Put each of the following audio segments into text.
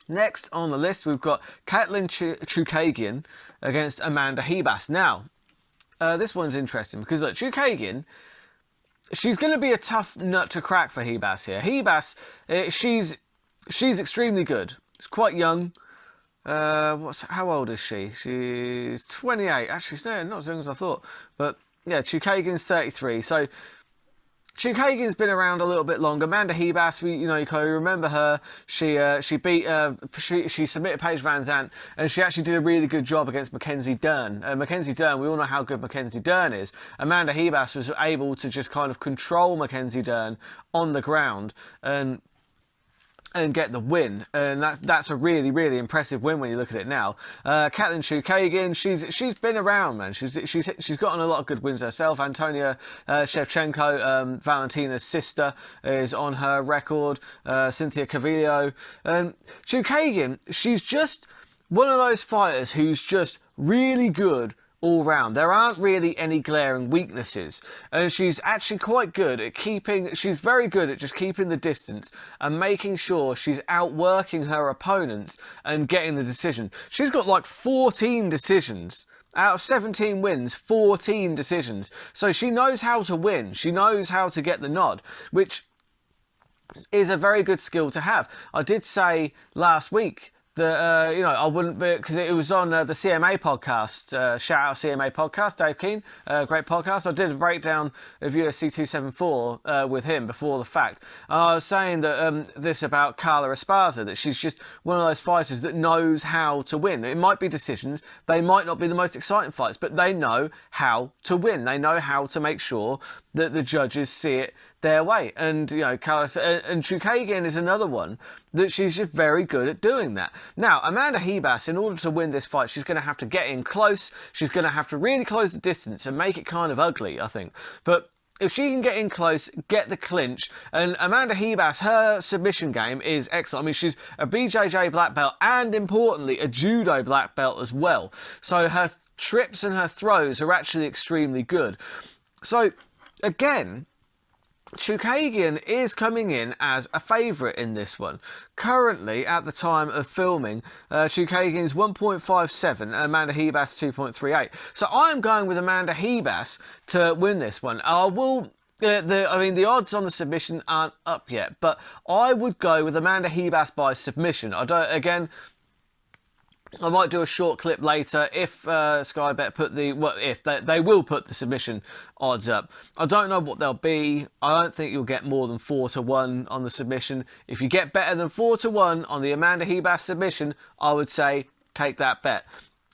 Next on the list, we've got Katlyn Chookagian against Amanda Ribas. Now, this one's interesting because, look, Chookagian, she's going to be a tough nut to crack for Ribas here. Ribas, she's extremely good. She's quite young. How old is she? She's 28. Actually, no, not as young as I thought. But yeah, Chookagian's 33. So Chookagian's been around a little bit longer. Amanda Ribas, you kind of remember her. She submitted Paige Van Zandt, and she actually did a really good job against Mackenzie Dern. Mackenzie Dern, we all know how good Mackenzie Dern is. Amanda Ribas was able to just kind of control Mackenzie Dern on the ground and get the win, and that's a really, really impressive win when you look at it now. Katlyn Chookagian, she's been around, man. She's gotten a lot of good wins herself. Antonia Shevchenko, Valentina's sister, is on her record. Cynthia Calvillo. Chookagian, she's just one of those fighters who's just really good all round. There aren't really any glaring weaknesses, and she's actually quite good at she's very good at just keeping the distance and making sure she's outworking her opponents and getting the decision. She's got like 14 decisions. Out of 17 wins, 14 decisions. So she knows how to win. She knows how to get the nod, which is a very good skill to have. I did say last week that, I wouldn't be, because it was on the CMA podcast, shout out CMA podcast, Dave Keane, great podcast. I did a breakdown of UFC 274 with him before the fact. I was saying that this about Carla Esparza, that she's just one of those fighters that knows how to win. It might be decisions, they might not be the most exciting fights, but they know how to win. They know how to make sure that the judges see it their way. And, Carla and Chookagian is another one that she's just very good at doing that. Now, Amanda Ribas, in order to win this fight, she's going to have to get in close. She's going to have to really close the distance and make it kind of ugly, I think. But if she can get in close, get the clinch, and Amanda Ribas, her submission game is excellent. I mean, she's a BJJ black belt and, importantly, a judo black belt as well. So her trips and her throws are actually extremely good. So, again, Chookagian is coming in as a favourite in this one. Currently, at the time of filming, Chookagian's 1.57, Amanda Ribas 2.38. So I'm going with Amanda Ribas to win this one. The odds on the submission aren't up yet, but I would go with Amanda Ribas by submission. I might do a short clip later if Sky Bet they will put the submission odds up. I don't know what they'll be. I don't think you'll get more than 4-1 on the submission. If you get better than 4-1 on the Amanda Ribas submission, I would say take that bet,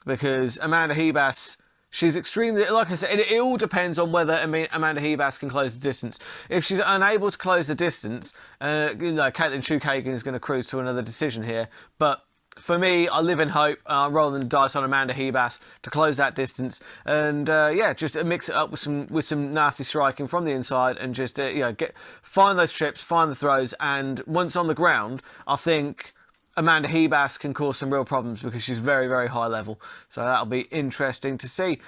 because Amanda Ribas, she's extremely, like I said, it all depends on whether Amanda Ribas can close the distance. If she's unable to close the distance, Katlyn Chookagian is going to cruise to another decision here. But for me, I live in hope. I'm rolling the dice on Amanda Ribas to close that distance, and just mix it up with some nasty striking from the inside, and just find those trips, find the throws, and once on the ground, I think Amanda Ribas can cause some real problems because she's very, very high level. So that'll be interesting to see.